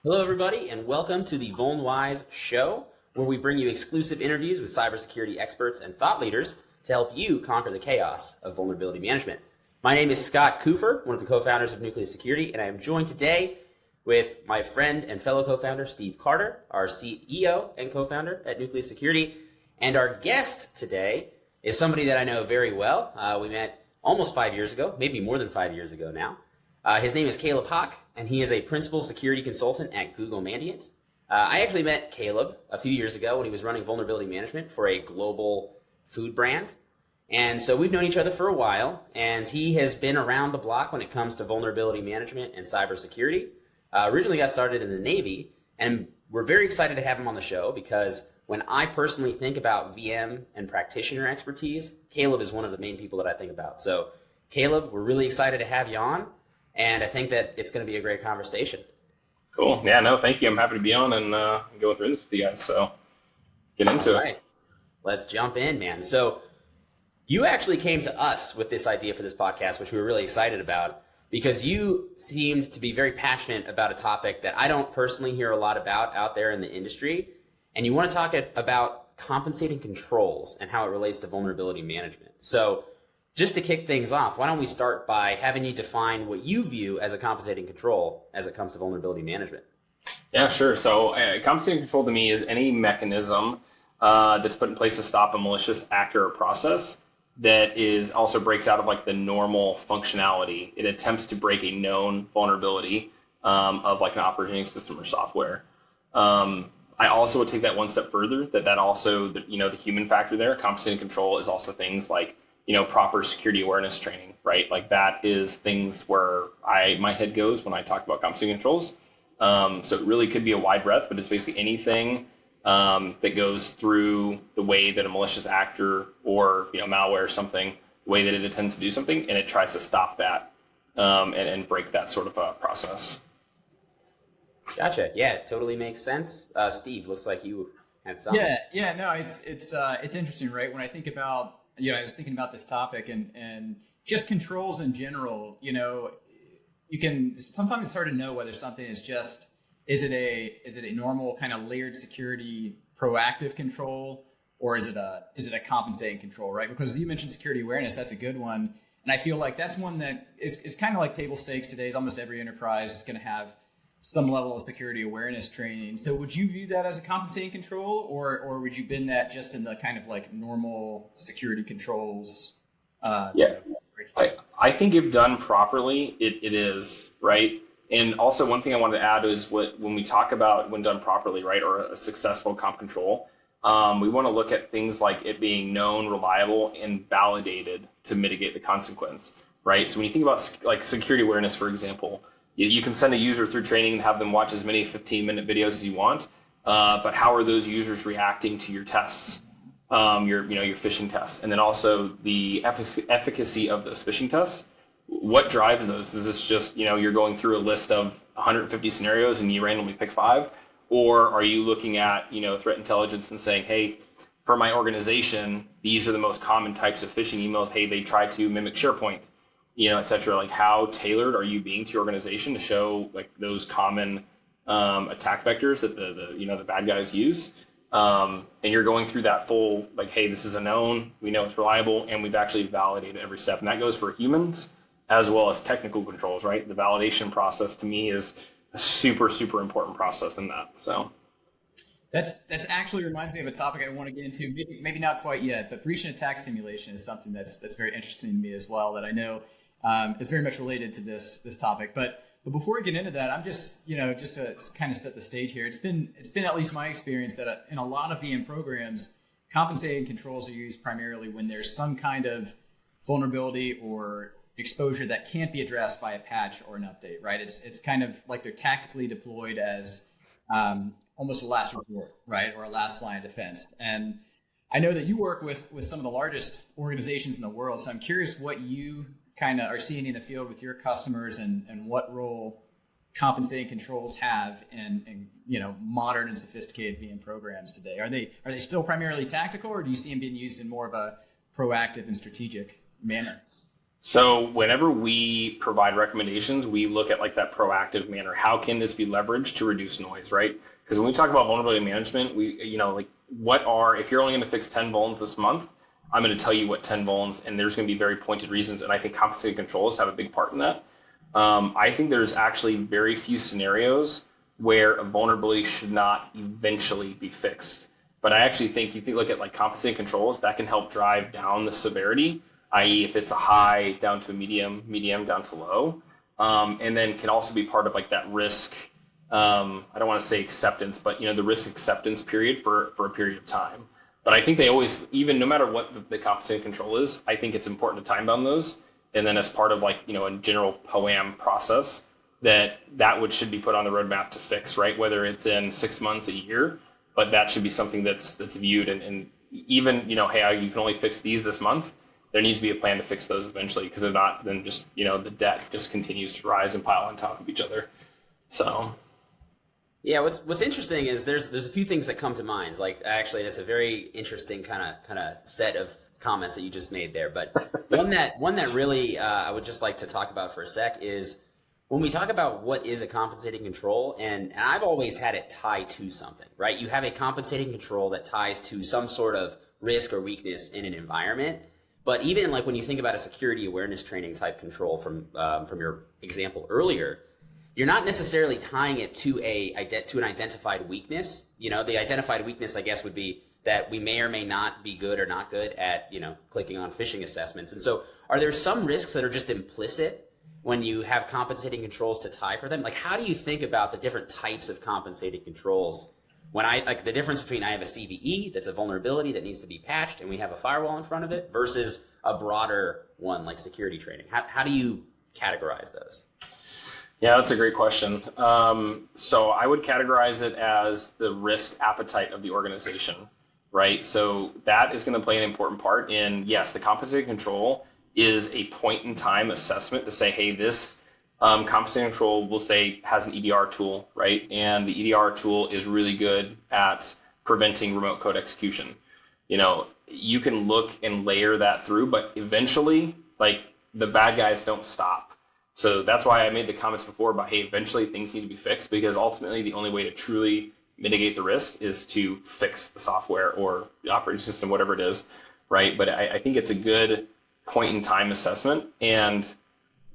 Hello, everybody, and welcome to the VulnWise Show, where we bring you exclusive interviews with cybersecurity experts and thought leaders to help you conquer the chaos of vulnerability management. My name is Scott Kuffer, one of the co-founders of Nucleus Security, and I am joined today with my friend and fellow co-founder, Steve Carter, our CEO and co-founder at Nucleus Security. And our guest today is somebody that I know very well. We met almost 5 years ago, maybe more than 5 years ago now. His name is Caleb Hoch, and he is a principal security consultant at Google Mandiant. I actually met Caleb a few years ago when he was running vulnerability management for a global food brand. And so we've known each other for a while, and he has been around the block when it comes to vulnerability management and cybersecurity. Originally got started in the Navy, and we're very excited to have him on the show because when I personally think about VM and practitioner expertise, Caleb is one of the main people that I think about. So Caleb, we're really excited to have you on. And I think that it's going to be a great conversation. Cool. Yeah, no, thank you. I'm happy to be on and go through this with you guys. So get into it. Let's jump in, man. So you actually came to us with this idea for this podcast, which we were really excited about, because you seemed to be very passionate about a topic that I don't personally hear a lot about out there in the industry. And you want to talk about compensating controls and how it relates to vulnerability management. So just to kick things off, why don't we start by having you define what you view as a compensating control as it comes to vulnerability management? Yeah, sure. So compensating control to me is any mechanism that's put in place to stop a malicious act or process that is also breaks out of like the normal functionality. It attempts to break a known vulnerability of like an operating system or software. I also would take that one step further, that also, the human factor there, compensating control is also things like proper security awareness training, right? Like that is things where my head goes when I talk about compensating controls. So it really could be a wide breadth, but it's basically anything that goes through the way that a malicious actor or malware or something, the way that it intends to do something, and it tries to stop that and break that sort of process. Gotcha. Yeah, it totally makes sense. Steve, looks like you had something. Yeah. No, it's interesting, right? When I think about I was thinking about this topic and just controls in general, you can sometimes it's hard to know whether something is it a normal kind of layered security proactive control, or is it a compensating control, right? Because you mentioned security awareness, that's a good one. And I feel like that's one that is kind of like table stakes today. Almost every enterprise is going to have some level of security awareness training. So would you view that as a compensating control, or would you bend that just in the kind of like normal security controls? I think if done properly, it is, right? And also one thing I wanted to add is when we talk about when done properly, right, or a successful comp control, we want to look at things like it being known, reliable, and validated to mitigate the consequence, right? So when you think about like security awareness, for example, you can send a user through training and have them watch as many 15-minute videos as you want, but how are those users reacting to your tests, your phishing tests, and then also the efficacy of those phishing tests? What drives those? Is this just you're going through a list of 150 scenarios and you randomly pick 5, or are you looking at threat intelligence and saying, hey, for my organization, these are the most common types of phishing emails. Hey, they try to mimic SharePoint, et cetera. Like how tailored are you being to your organization to show like those common attack vectors that the bad guys use? And you're going through that full, like, hey, this is a known, we know it's reliable, and we've actually validated every step. And that goes for humans as well as technical controls, right? The validation process to me is a super, super important process in that. So that's actually reminds me of a topic I want to get into. Maybe not quite yet, but breach and attack simulation is something that's very interesting to me as well, that I know is very much related to this topic. But before we get into that, I'm just to kind of set the stage here. It's been at least my experience that in a lot of VM programs, compensating controls are used primarily when there's some kind of vulnerability or exposure that can't be addressed by a patch or an update, right? It's kind of like they're tactically deployed as almost a last resort, right, or a last line of defense. And I know that you work with some of the largest organizations in the world, so I'm curious what you kind of are seeing in the field with your customers and what role compensating controls have in modern and sophisticated VM programs today. Are they still primarily tactical, or do you see them being used in more of a proactive and strategic manner? So whenever we provide recommendations, we look at like that proactive manner. How can this be leveraged to reduce noise, right? Because when we talk about vulnerability management, if you're only going to fix 10 vulns this month, I'm going to tell you what 10 vulns, and there's going to be very pointed reasons. And I think compensating controls have a big part in that. I think there's actually very few scenarios where a vulnerability should not eventually be fixed. But I actually think if you look at like compensating controls, that can help drive down the severity, i.e. if it's a high down to a medium down to low, and then can also be part of like that risk, I don't want to say acceptance, but the risk acceptance period for a period of time. But I think they always, even no matter what the compensating control is, I think it's important to time bound those. And then as part of like, a general POAM process, that should be put on the roadmap to fix, right? Whether it's in 6 months, a year, but that should be something that's viewed and even, hey, you can only fix these this month. There needs to be a plan to fix those eventually, because if not, then just, the debt just continues to rise and pile on top of each other. So. Yeah, what's interesting is there's a few things that come to mind. Like, actually, that's a very interesting kind of set of comments that you just made there. But one that really I would just like to talk about for a sec is when we talk about what is a compensating control, and I've always had it tied to something, right? You have a compensating control that ties to some sort of risk or weakness in an environment. But even like when you think about a security awareness training type control from your example earlier, you're not necessarily tying it to an identified weakness. The identified weakness, I guess, would be that we may or may not be good or not good at, clicking on phishing assessments. And so are there some risks that are just implicit when you have compensating controls to tie for them? Like, how do you think about the different types of compensating controls? When the difference between I have a CVE that's a vulnerability that needs to be patched and we have a firewall in front of it versus a broader one like security training. How do you categorize those? Yeah, that's a great question. So I would categorize it as the risk appetite of the organization, right? So that is going to play an important part in, yes, the compensating control is a point in time assessment to say, hey, this compensating control, we'll say, has an EDR tool, right? And the EDR tool is really good at preventing remote code execution. You can look and layer that through, but eventually, like, the bad guys don't stop. So that's why I made the comments before about, hey, eventually things need to be fixed, because ultimately the only way to truly mitigate the risk is to fix the software or the operating system, whatever it is, right? But I think it's a good point in time assessment, and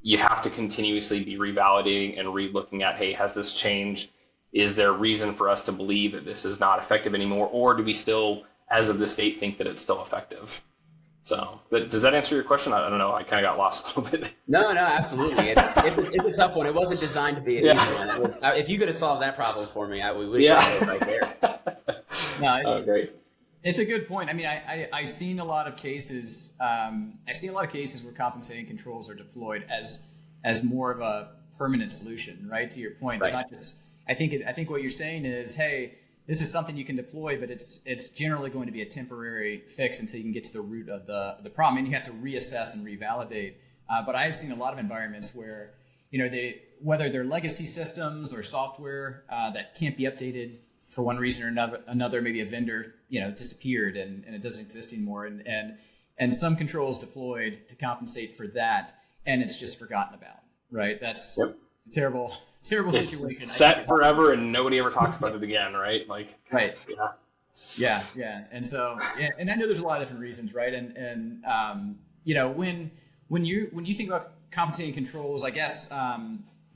you have to continuously be revalidating and re-looking at, hey, has this changed? Is there a reason for us to believe that this is not effective anymore? Or do we still, as of this date, think that it's still effective? So, but does that answer your question? I don't know. I kind of got lost a little bit. No, absolutely. It's a tough one. It wasn't designed to be an easy one. If you could have solved that problem for me, we would have got it right there. No, it's great. It's a good point. I mean, I've seen a lot of cases. Where compensating controls are deployed as more of a permanent solution, right? To your point, right. Not just. I think what you're saying is, hey, this is something you can deploy, but it's generally going to be a temporary fix until you can get to the root of the problem, and you have to reassess and revalidate. But I've seen a lot of environments where, whether they're legacy systems or software that can't be updated for one reason or another, maybe a vendor, disappeared and it doesn't exist anymore, and some controls deployed to compensate for that, and it's just forgotten about, right? That's a terrible situation. Set forever and nobody ever talks about it again, right? Like, right. Yeah. And so, and I know there's a lot of different reasons, right? And when you think about compensating controls, I guess,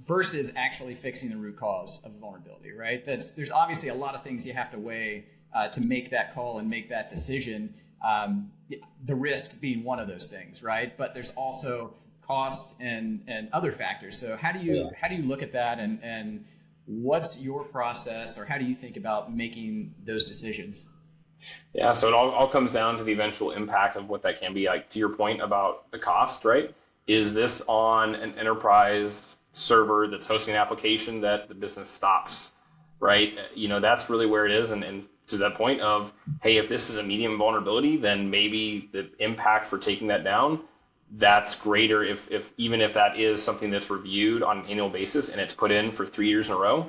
versus actually fixing the root cause of a vulnerability, right? There's obviously a lot of things you have to weigh to make that call and make that decision. The risk being one of those things, right? But there's also cost and other factors. So how do you look at that, and what's your process, or how do you think about making those decisions? Yeah, so it all comes down to the eventual impact of what that can be. Like, to your point about the cost, right? Is this on an enterprise server that's hosting an application that the business stops, right? That's really where it is. And to that point of, hey, if this is a medium vulnerability, then maybe the impact for taking that down, that's greater if even if that is something that's reviewed on an annual basis and it's put in for 3 years in a row.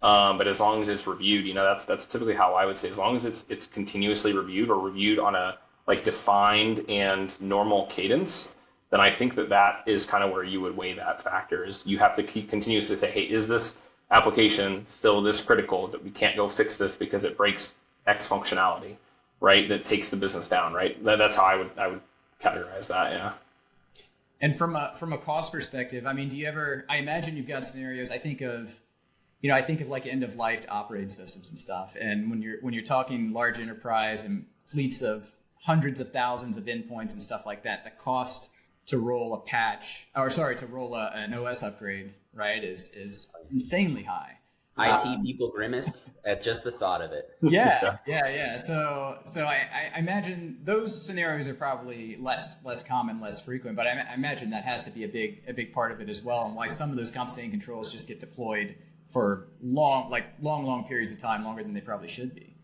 But as long as it's reviewed, that's typically how I would say, as long as it's continuously reviewed or reviewed on a defined and normal cadence, then I think that is kind of where you would weigh that factor. Is you have to keep continuously say, hey, is this application still this critical that we can't go fix this because it breaks X functionality, right? That takes the business down, right? That's how I would categorize that. Yeah. And from a cost perspective, I mean, I imagine you've got scenarios. I think of like end of life operating systems and stuff. And when you're talking large enterprise and fleets of hundreds of thousands of endpoints and stuff like that, the cost to roll an OS upgrade, right, is insanely high. IT people grimaced at just the thought of it. Yeah. So I imagine those scenarios are probably less common, less frequent, but I imagine that has to be a big part of it as well, and why some of those compensating controls just get deployed for long periods of time, longer than they probably should be.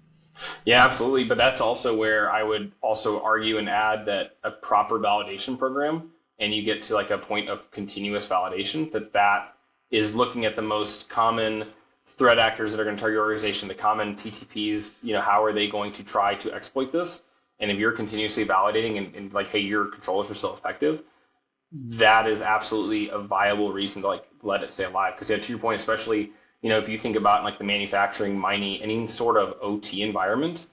Yeah, absolutely. But that's also where I would also argue and add that a proper validation program, and you get to like a point of continuous validation, that is looking at the most common threat actors that are going to target your organization, the common TTPs, how are they going to try to exploit this? And if you're continuously validating and like, hey, your controllers are still effective, that is absolutely a viable reason to like let it stay alive. Because to your point, especially, if you think about like the manufacturing, mining, any sort of OT environment,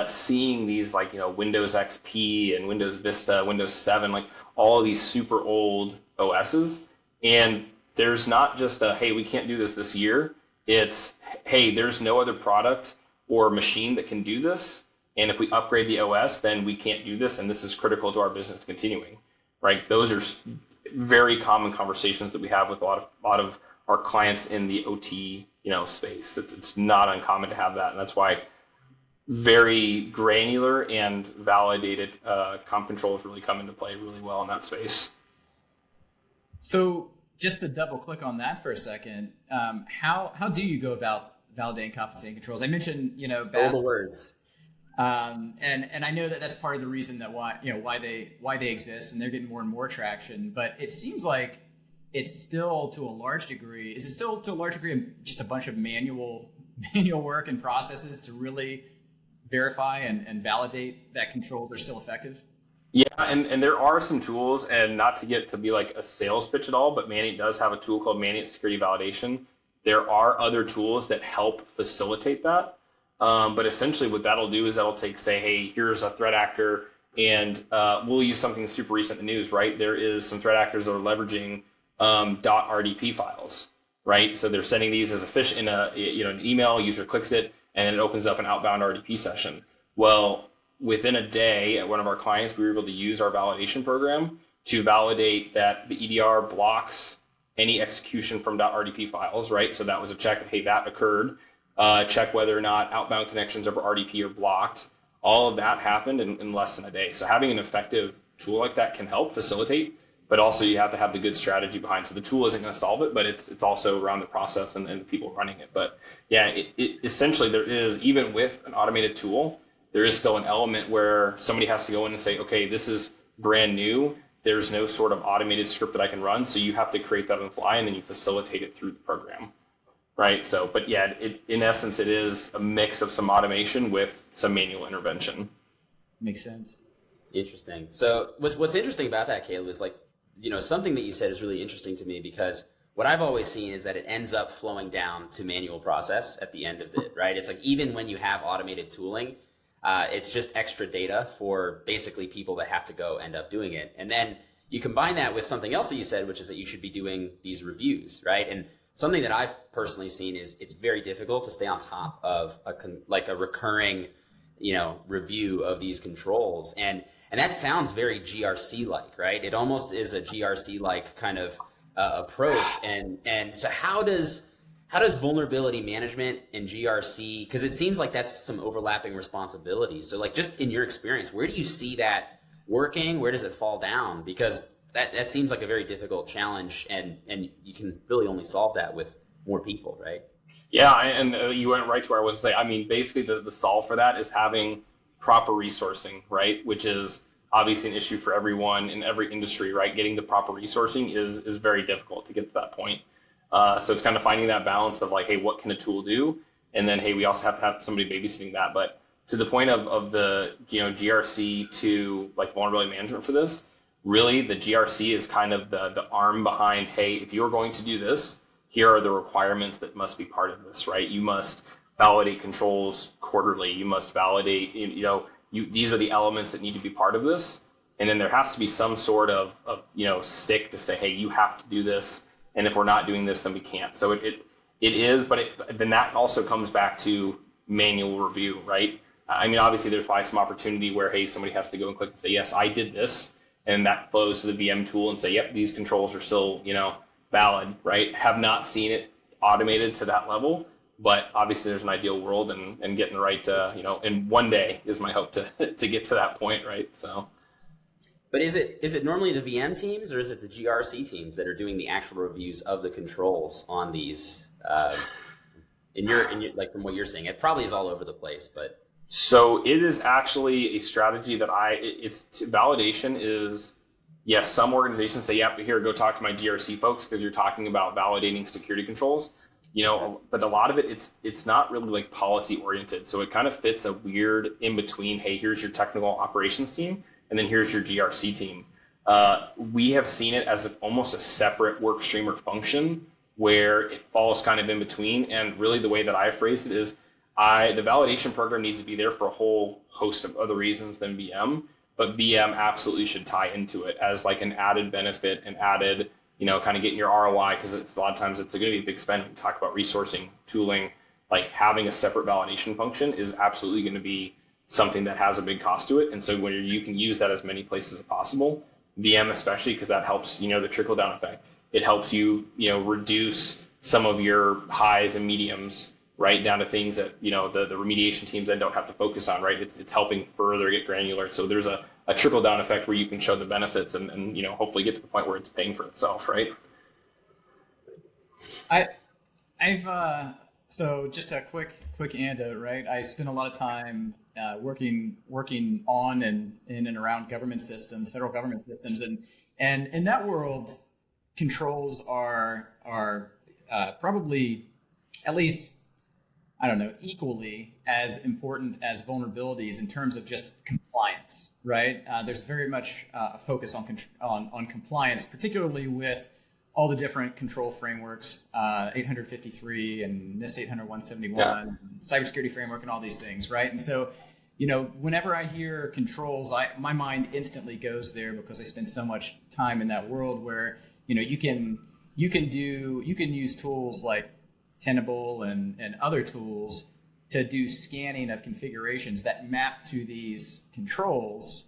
seeing these like, Windows XP and Windows Vista, Windows 7, like all of these super old OSs, and there's not just a, hey, we can't do this year. It's, hey, there's no other product or machine that can do this. And if we upgrade the OS, then we can't do this. And this is critical to our business continuing, right? Those are very common conversations that we have with a lot of our clients in the OT, space. It's not uncommon to have that. And that's why very granular and validated comp controls really come into play really well in that space. So just to double click on that for a second, how do you go about validating compensating controls? I mentioned, all the words. And I know that's part of the reason that why they exist, and they're getting more and more traction. But it seems like it's still to a large degree. Is it still to a large degree just a bunch of manual work and processes to really verify and validate that controls are still effective? Yeah, and there are some tools, and not to get to be like a sales pitch at all, but Mandiant does have a tool called Mandiant Security Validation. There are other tools that help facilitate that. But essentially what that'll do is that'll say, hey, here's a threat actor, and we'll use something super recent in the news, right? There is some threat actors that are leveraging .rdp files, right? So they're sending these as a fish in an email, user clicks it, and it opens up an outbound RDP session. Well, within a day at one of our clients, we were able to use our validation program to validate that the EDR blocks any execution from .rdp files, right? So that was a check that, hey, that occurred. Check whether or not outbound connections over RDP are blocked. All of that happened in less than a day. So having an effective tool like that can help facilitate, but also you have to have the good strategy behind. So the tool isn't going to solve it, but it's also around the process and the people running it. But yeah, it essentially there is, even with an automated tool, there is still an element where somebody has to go in and say, okay, this is brand new. There's no sort of automated script that I can run. So you have to create that on the fly, and then you facilitate it through the program. Right. So, but yeah, in essence, it is a mix of some automation with some manual intervention. Makes sense. Interesting. So what's interesting about that, Caleb, is like, something that you said is really interesting to me, because what I've always seen is that it ends up flowing down to manual process at the end of it, right? It's like, even when you have automated tooling, it's just extra data for basically people that have to go end up doing it. And then you combine that with something else that you said, which is that you should be doing these reviews, right? And something that I've personally seen is it's very difficult to stay on top of a recurring, review of these controls. And that sounds very GRC-like, right? It almost is a GRC-like kind of approach. And so how does vulnerability management and GRC, because it seems like that's some overlapping responsibilities. So like, just in your experience, where do you see that working? Where does it fall down? Because that seems like a very difficult challenge, and you can really only solve that with more people, right? Yeah, and you went right to where I was saying. I mean, basically the solve for that is having proper resourcing, right? Which is obviously an issue for everyone in every industry, right? Getting the proper resourcing is very difficult to get to that point. So it's kind of finding that balance of like, hey, what can a tool do? And then, hey, we also have to have somebody babysitting that. But to the point of the GRC to like vulnerability management for this, really the GRC is kind of the arm behind, hey, if you're going to do this, here are the requirements that must be part of this, right? You must validate controls quarterly. You must validate, these are the elements that need to be part of this. And then there has to be some sort of stick to say, hey, you have to do this. And if we're not doing this, then we can't. So it is, but then that also comes back to manual review, right? I mean, obviously there's probably some opportunity where, hey, somebody has to go and click and say, yes, I did this. And that flows to the VM tool and say, yep, these controls are still, valid, right? Have not seen it automated to that level, but obviously there's an ideal world and getting the right, and one day is my hope to get to that point, right? So. But is it normally the VM teams or is it the GRC teams that are doing the actual reviews of the controls on these? In your like from what you're saying, it probably is all over the place, but. So it is actually a strategy that validation is, yes, some organizations say, yeah, but here, go talk to my GRC folks because you're talking about validating security controls, but a lot of it's not really like policy oriented. So it kind of fits a weird in between, hey, here's your technical operations team, and then here's your GRC team. We have seen it as almost a separate work stream or function where it falls kind of in between. And really the way that I phrased it is, the validation program needs to be there for a whole host of other reasons than VM, but VM absolutely should tie into it as like an added benefit and added, kind of getting your ROI, because a lot of times it's going to be a big spend. We talk about resourcing, tooling, like having a separate validation function is absolutely going to be something that has a big cost to it. And so when you can use that as many places as possible, VM especially, because that helps, the trickle down effect. It helps you, reduce some of your highs and mediums, right, down to things that, the remediation teams then don't have to focus on, right? It's helping further get granular. So there's a trickle down effect where you can show the benefits and hopefully get to the point where it's paying for itself, right? So just a quick anecdote, right? I spend a lot of time working on and in and around government systems, federal government systems, and in that world, controls are probably at least, I don't know, equally as important as vulnerabilities in terms of just compliance, right? There's very much a focus on compliance, particularly with all the different control frameworks, 853 and NIST 800-171, cybersecurity framework, and all these things, right? And so, whenever I hear controls, my mind instantly goes there because I spend so much time in that world where you can use tools like Tenable and other tools to do scanning of configurations that map to these controls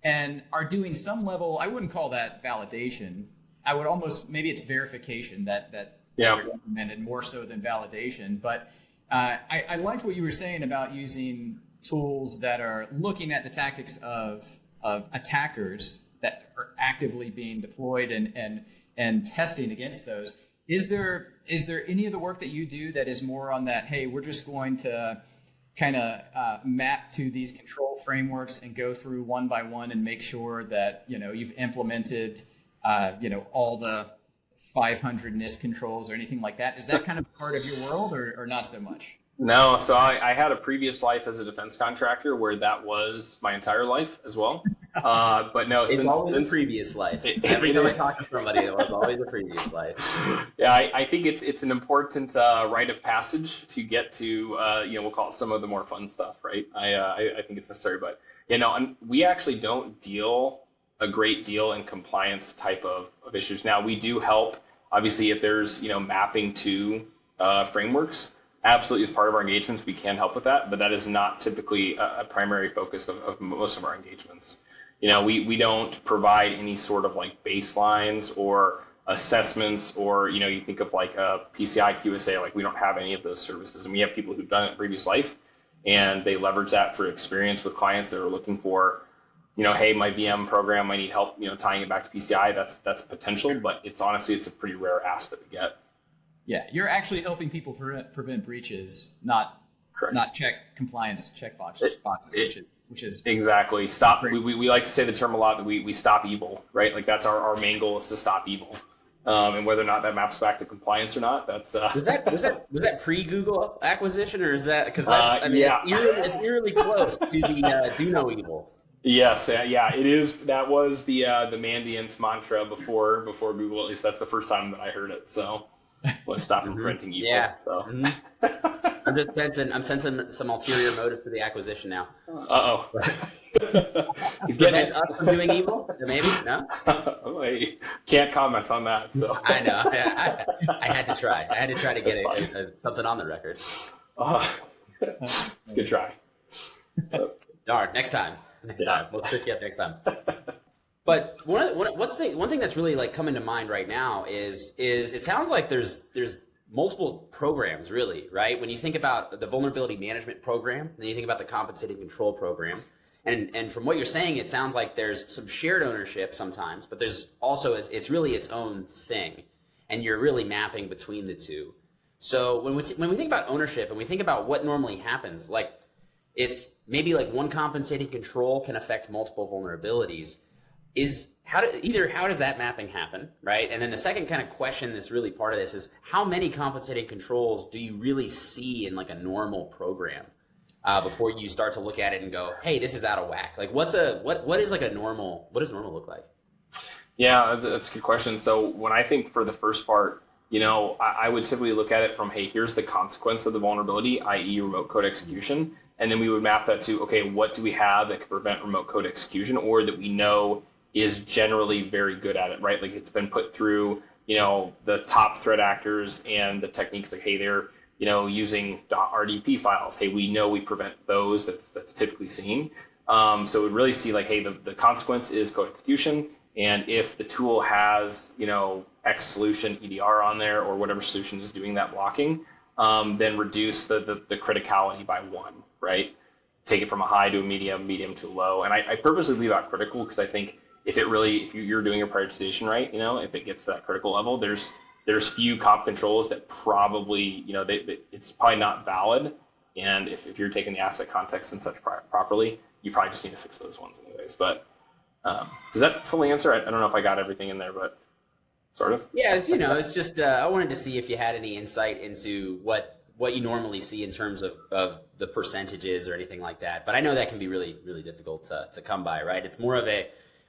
and are doing some level, I wouldn't call that validation. I would almost, maybe it's verification that they're implemented more so than validation. But I liked what you were saying about using tools that are looking at the tactics of attackers that are actively being deployed and testing against those. Is there any of the work that you do that is more on that, hey, we're just going to kind of map to these control frameworks and go through one by one and make sure that, you've implemented, all the 500 NIST controls or anything like that? Is that kind of part of your world or not so much? No, so I had a previous life as a defense contractor where that was my entire life as well. But no, it's always a previous life. Every time I talk to somebody, it was always a previous life. Yeah, I think it's an important rite of passage to get to, we'll call it some of the more fun stuff, right? I think it's necessary, but we actually don't deal a great deal in compliance type of issues. Now, we do help, obviously, if there's, mapping to frameworks. Absolutely, as part of our engagements, we can help with that, but that is not typically a primary focus of most of our engagements. We don't provide any sort of like baselines or assessments or, you think of like a PCI QSA, like we don't have any of those services. And we have people who've done it in previous life and they leverage that for experience with clients that are looking for, hey, my VM program, I need help, tying it back to PCI. That's potential, but it's a pretty rare ask that we get. Yeah, you're actually helping people prevent breaches, not check compliance boxes, which is exactly stop. We like to say the term a lot that we stop evil, right? Like that's our main goal is to stop evil, and whether or not that maps back to compliance or not, that's was that pre-Google acquisition or is that because that's it's eerily close to the do no evil. Yes, yeah, it is. That was the Mandiant mantra before Google. At least that's the first time that I heard it. So let's stop from printing evil. Yeah. So. I'm sensing some ulterior motive for the acquisition now. Uh-oh. He's Prevent us from doing evil? Maybe? No? I can't comment on that. So I know. I had to try. I had to try to get something on the record. Good try. Darn. Next time. Next time. We'll trick you up next time. But one thing that's really like coming to mind right now is it sounds like there's multiple programs, really, right? When you think about the vulnerability management program, then you think about the compensating control program, and from what you're saying, it sounds like there's some shared ownership sometimes, but there's also it's really its own thing, and you're really mapping between the two. So when we think about ownership and we think about what normally happens, like it's maybe like one compensating control can affect multiple vulnerabilities. How does that mapping happen, right? And then the second kind of question that's really part of this is how many compensating controls do you really see in like a normal program before you start to look at it and go, hey, this is out of whack? Like what does normal look like? Yeah, that's a good question. So when I think for the first part, I would simply look at it from, hey, here's the consequence of the vulnerability, i.e. remote code execution. And then we would map that to, okay, what do we have that can prevent remote code execution or that we know is generally very good at it, right? Like it's been put through, the top threat actors and the techniques like, hey, they're, using .rdp files. Hey, we know we prevent those. That's typically seen. So we really see like, hey, the consequence is code execution. And if the tool has, X solution EDR on there or whatever solution is doing that blocking, then reduce the criticality by 1, right? Take it from a high to a medium to a low. And I purposely leave out critical because I think if you're doing your prioritization right, if it gets to that critical level, there's few comp controls that probably, it's probably not valid. And if you're taking the asset context and such properly, you probably just need to fix those ones anyways. But does that fully answer? I don't know if I got everything in there, but sort of. Yeah, it's just I wanted to see if you had any insight into what you normally see in terms of the percentages or anything like that. But I know that can be really, really difficult to come by, right? It's more of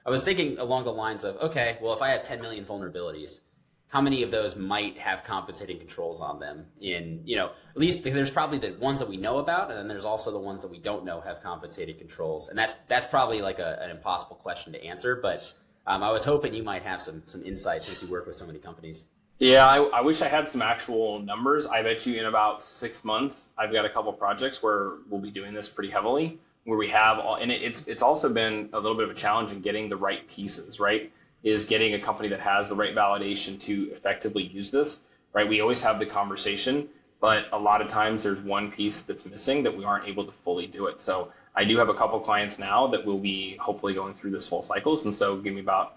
I was thinking along the lines of, okay, well, if I have 10 million vulnerabilities, how many of those might have compensating controls on them at least there's probably the ones that we know about, and then there's also the ones that we don't know have compensating controls. And that's probably like an impossible question to answer, but I was hoping you might have some insight since you work with so many companies. Yeah, I wish I had some actual numbers. I bet you in about 6 months, I've got a couple projects where we'll be doing this pretty heavily, where we have and it's also been a little bit of a challenge in getting the right pieces, right? Is getting a company that has the right validation to effectively use this, right? We always have the conversation, but a lot of times there's one piece that's missing that we aren't able to fully do it. So I do have a couple clients now that will be hopefully going through this full cycles. And so give me about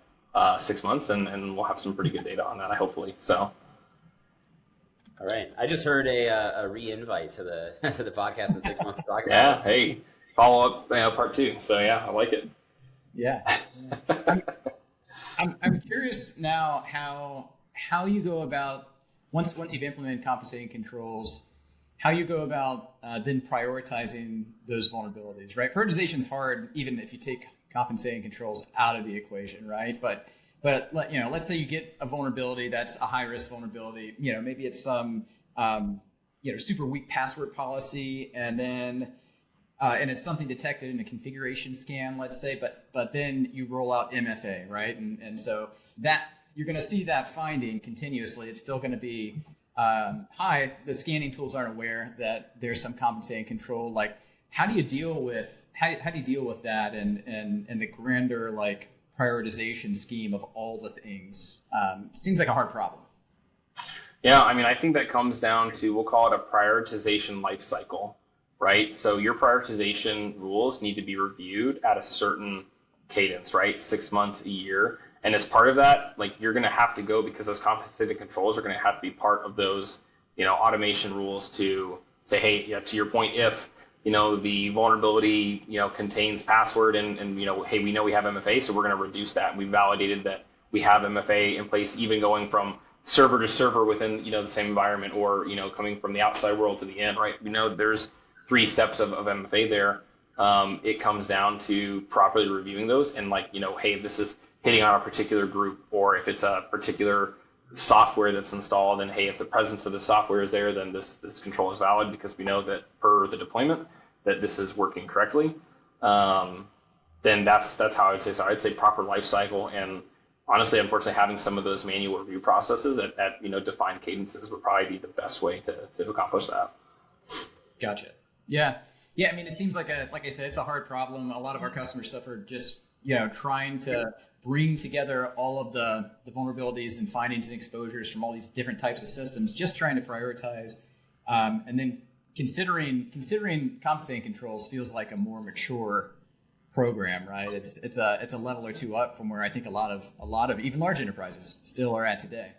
6 months and we'll have some pretty good data on that, hopefully. So. All right. I just heard a re-invite to the podcast in 6 months to talk about. Yeah. Hey, follow up part 2. So yeah, I like it. Yeah. I'm curious now how you go about once you've implemented compensating controls, how you go about then prioritizing those vulnerabilities, right? Prioritization is hard even if you take compensating controls out of the equation, right? But let's say you get a vulnerability that's a high risk vulnerability. Maybe it's some super weak password policy, and then and it's something detected in a configuration scan, let's say, but then you roll out MFA, right? And so that you're going to see that finding continuously. It's still going to be high. The scanning tools aren't aware that there's some compensating control. Like, how do you deal with that and the grander like prioritization scheme of all the things? Seems like a hard problem. Yeah, I mean, I think that comes down to, we'll call it a prioritization life cycle. Right? So your prioritization rules need to be reviewed at a certain cadence, right? 6 months, a year. And as part of that, like you're going to have to go, because those compensating controls are going to have to be part of those, automation rules to say, hey, yeah, to your point, if, the vulnerability, contains password and hey, we know we have MFA, so we're going to reduce that. We validated that we have MFA in place, even going from server to server within, the same environment, or, coming from the outside world to the end, right? We know there's 3 steps of MFA there. it comes down to properly reviewing those and like, hey, this is hitting on a particular group, or if it's a particular software that's installed, and hey, if the presence of the software is there, then this control is valid because we know that per the deployment that this is working correctly. Then that's how I would say. So I'd say proper life cycle, and honestly, unfortunately, having some of those manual review processes at defined cadences would probably be the best way to accomplish that. Gotcha. Yeah. I mean, it seems like I said, it's a hard problem. A lot of our customers suffer just trying to bring together all of the vulnerabilities and findings and exposures from all these different types of systems, just trying to prioritize, and then considering compensating controls feels like a more mature program, right? It's a level or two up from where I think a lot of even large enterprises still are at today.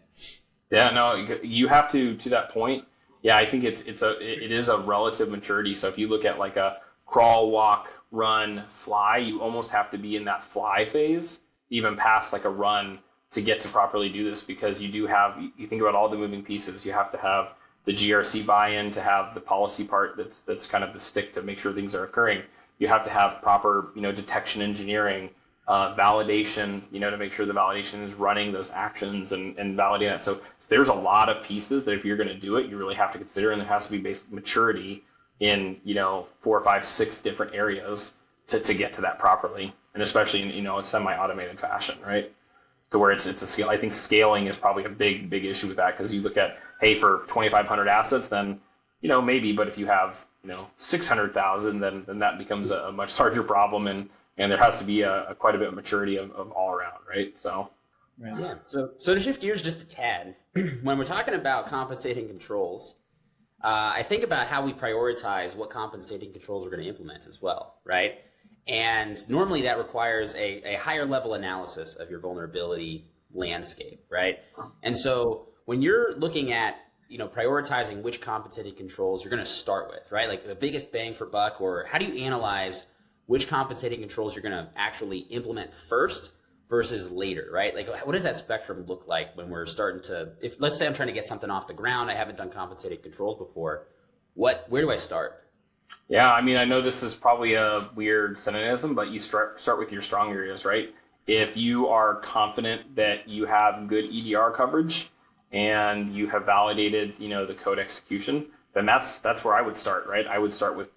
Yeah, no, you have to that point. Yeah, I think it is a relative maturity. So if you look at like a crawl, walk, run, fly, you almost have to be in that fly phase, even past like a run, to get to properly do this, because you think about all the moving pieces. You have to have the GRC buy-in to have the policy part that's kind of the stick to make sure things are occurring. You have to have proper, detection engineering, validation, to make sure the validation is running those actions and validating that. So there's a lot of pieces that if you're going to do it, you really have to consider, and there has to be basic maturity in, 4, 5, 6 different areas to get to that properly. And especially in, a semi-automated fashion, right? To where it's a scale. I think scaling is probably a big issue with that, because you look at, hey, for 2,500 assets, then, maybe, but if you have, 600,000, then that becomes a much larger problem, and there has to be a quite a bit of maturity of all around, right? So. Right. Yeah. So to shift gears just a tad, when we're talking about compensating controls, I think about how we prioritize what compensating controls we're going to implement as well, right? And normally that requires a higher level analysis of your vulnerability landscape, right? And so when you're looking at, prioritizing which compensating controls you're going to start with, right? Like the biggest bang for buck, or how do you analyze which compensating controls you're going to actually implement first versus later, right? Like what does that spectrum look like when we're starting to, if let's say I'm trying to get something off the ground, I haven't done compensating controls before, where do I start? Yeah, I mean, I know this is probably a weird synonym, but you start with your strong areas, right? If you are confident that you have good EDR coverage and you have validated, the code execution, then that's where I would start, right? I would start with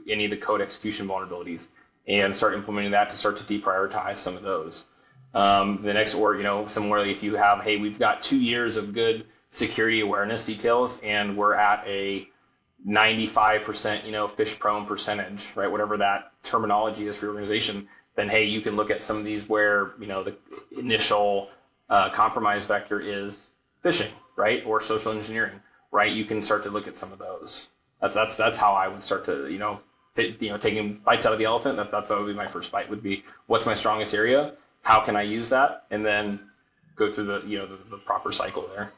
any of the code execution vulnerabilities and start implementing that to start to deprioritize some of those. The next, or, similarly, if you have, hey, we've got 2 years of good security awareness details and we're at a 95%, fish prone percentage, right? Whatever that terminology is for your organization, then, hey, you can look at some of these where, the initial compromise vector is phishing, right? Or social engineering, right? You can start to look at some of those. That's how I would start to, taking bites out of the elephant. That would be my first bite, would be what's my strongest area? How can I use that? And then go through the proper cycle there.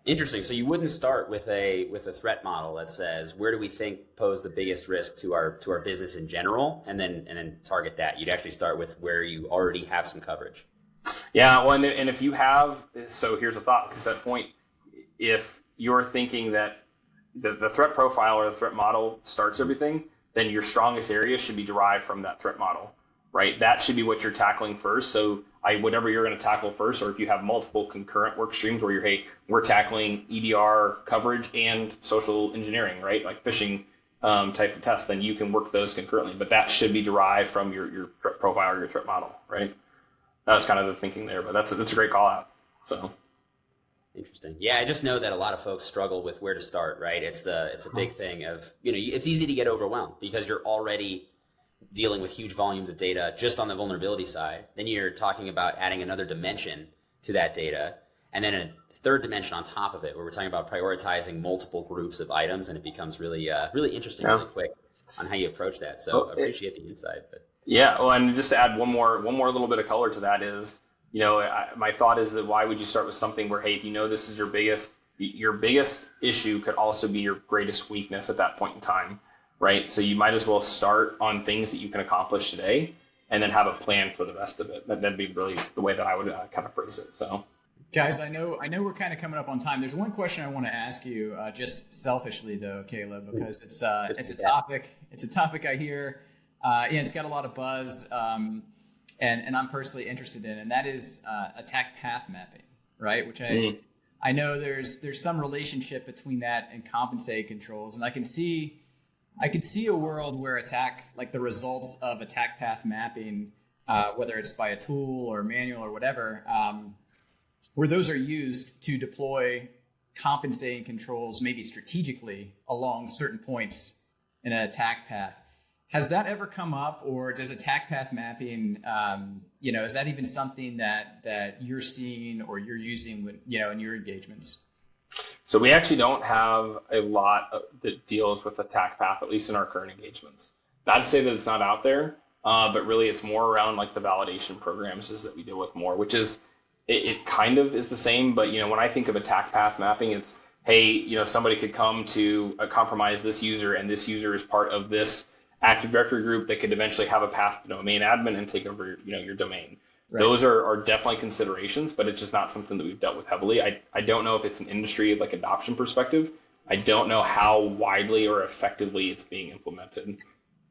Interesting. So you wouldn't start with a threat model that says, where do we think pose the biggest risk to our business in general, and then target that. You'd actually start with where you already have some coverage. Yeah, well, and if you have, so here's a thought, because that point, if you're thinking that the threat profile or the threat model starts everything, then your strongest area should be derived from that threat model, right? That should be what you're tackling first. So whatever you're going to tackle first, or if you have multiple concurrent work streams where we're tackling EDR coverage and social engineering, right? Like phishing type of tests, then you can work those concurrently. But that should be derived from your profile or your threat model, right? That was kind of the thinking there, but that's a great call out. So. Interesting. Yeah, I just know that a lot of folks struggle with where to start, right? It's a big thing of, it's easy to get overwhelmed because you're already dealing with huge volumes of data just on the vulnerability side. Then you're talking about adding another dimension to that data, and then a third dimension on top of it, where we're talking about prioritizing multiple groups of items, and it becomes really interesting, really quick on how you approach that. So I appreciate the insight. But yeah, well, and just to add one more little bit of color to that is, my thought is that why would you start with something where, hey, if this is your biggest issue could also be your greatest weakness at that point in time, right? So you might as well start on things that you can accomplish today and then have a plan for the rest of it. That'd be really the way that I would kind of phrase it. So, guys, I know we're kind of coming up on time. There's one question I want to ask you, just selfishly though, Caleb, because it's a topic I hear it's got a lot of buzz, and I'm personally interested in, and that is attack path mapping, right? Which I know there's some relationship between that and compensating controls, and I could see a world where the results of attack path mapping, whether it's by a tool or manual or whatever, where those are used to deploy compensating controls, maybe strategically along certain points in an attack path. Has that ever come up, or does attack path mapping, is that even something that you're seeing or you're using in your engagements? So we actually don't have a lot that deals with attack path, at least in our current engagements. Not to say that it's not out there, but really it's more around like the validation programs is that we deal with more, which is, it kind of is the same, but when I think of attack path mapping, it's, hey, somebody could come to compromise this user, and this user is part of this Active Directory group that could eventually have a path to domain admin and take over your domain. Right. Those are definitely considerations, but it's just not something that we've dealt with heavily. I don't know if it's an industry like adoption perspective. I don't know how widely or effectively it's being implemented.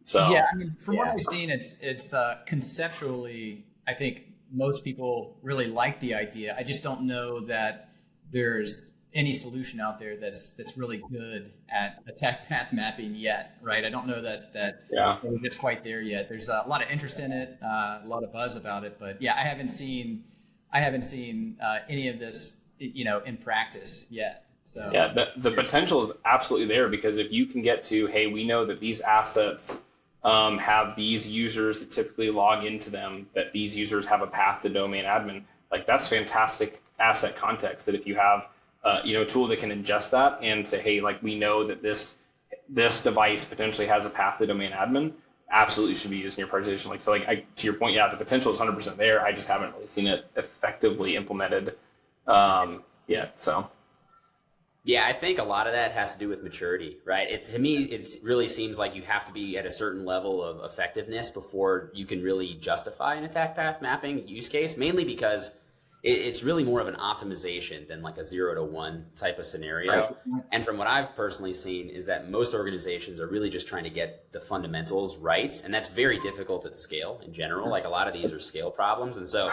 So yeah, I mean, from what I've seen, it's conceptually, I think most people really like the idea. I just don't know that there's any solution out there that's really good at attack path mapping yet, right? I don't know that it's quite there yet. There's a lot of interest in it, a lot of buzz about it, but yeah, I haven't seen any of this, in practice yet. So yeah, the potential is absolutely there, because if you can get to, hey, we know that these assets have these users that typically log into them, that these users have a path to domain admin, like that's fantastic asset context. That if you have a tool that can ingest that and say, hey, like we know that this device potentially has a path to domain admin, absolutely should be used in your prioritization. Like, so like to your point, yeah, the potential is 100% there. I just haven't really seen it effectively implemented yet. So. Yeah, I think a lot of that has to do with maturity, right? To me, it really seems like you have to be at a certain level of effectiveness before you can really justify an attack path mapping use case, mainly because it's really more of an optimization than like a 0 to 1 type of scenario. Right. And from what I've personally seen is that most organizations are really just trying to get the fundamentals right. And that's very difficult at scale in general. Like a lot of these are scale problems. And so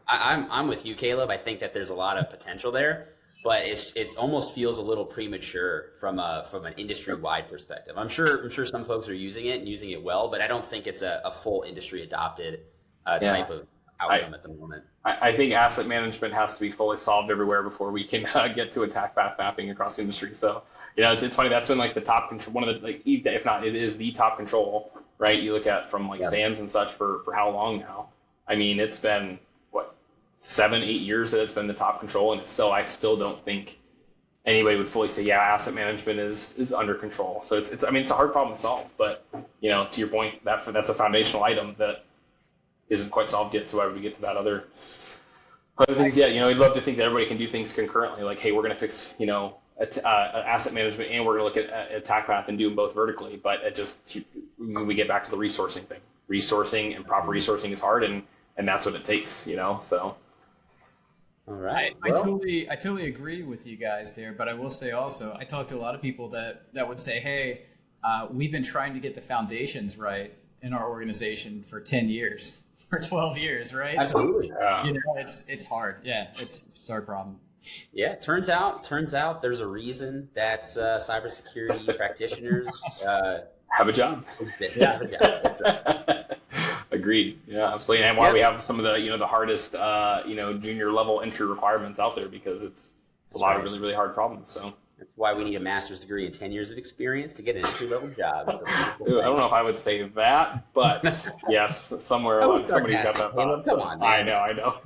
I'm with you, Caleb. I think that there's a lot of potential there, but it almost feels a little premature from an industry-wide perspective. I'm sure some folks are using it and using it well, but I don't think it's a full industry adopted type of outcome at the moment. I think asset management has to be fully solved everywhere before we can get to attack path mapping across the industry. So, it's funny. That's been like the top control, one of the, like, if not, it is the top control, right? You look at from like SAMs and such for how long now? I mean, it's been 7-8 years that it's been the top control, and I still don't think anybody would fully say, yeah, asset management is under control. So it's a hard problem to solve, but to your point, that's a foundational item that isn't quite solved yet. So why would we get to that other things? Yeah, we'd love to think that everybody can do things concurrently. Like, hey, we're going to fix, asset management, and we're going to look at attack path and do them both vertically. But we get back to the resourcing thing. Resourcing and proper resourcing is hard, and that's what it takes. So. All right. I totally agree with you guys there, but I will say also, I talk to a lot of people that would say, hey, we've been trying to get the foundations right in our organization for 10 years. For 12 years, right? Absolutely. So, it's hard. Yeah, it's a hard problem. Yeah, turns out there's a reason that cybersecurity practitioners have a job. Have a job. Agreed. Yeah, absolutely. And why we have some of the the hardest junior level entry requirements out there, because it's a lot of really, really hard problems. So. That's why we need a master's degree and 10 years of experience to get an entry-level job. I don't know if I would say that, but yes, somewhere somebody's got that thought. Come on, man. I know.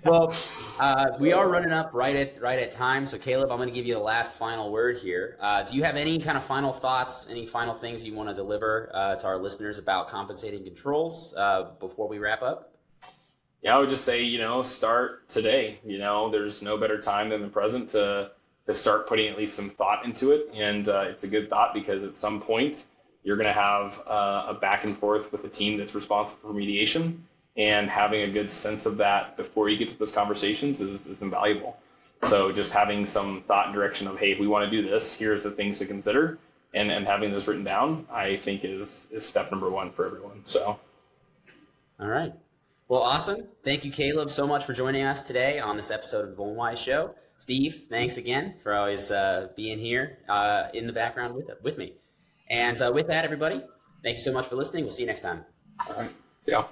Well, we are running up right at time. So, Caleb, I'm going to give you the last final word here. Do you have any kind of final thoughts, any final things you want to deliver to our listeners about compensating controls before we wrap up? Yeah, I would just say, start today. There's no better time than the present to start putting at least some thought into it. And it's a good thought, because at some point you're going to have a back and forth with a team that's responsible for remediation, and having a good sense of that before you get to those conversations is invaluable. So just having some thought and direction of, hey, if we want to do this, here's the things to consider. and having those written down, I think is step number one for everyone. So. All right. Well, awesome. Thank you, Caleb, so much for joining us today on this episode of the VulnWise Show. Steve, thanks again for always being here in the background with me. And with that, everybody, thank you so much for listening. We'll see you next time. All right. Yeah.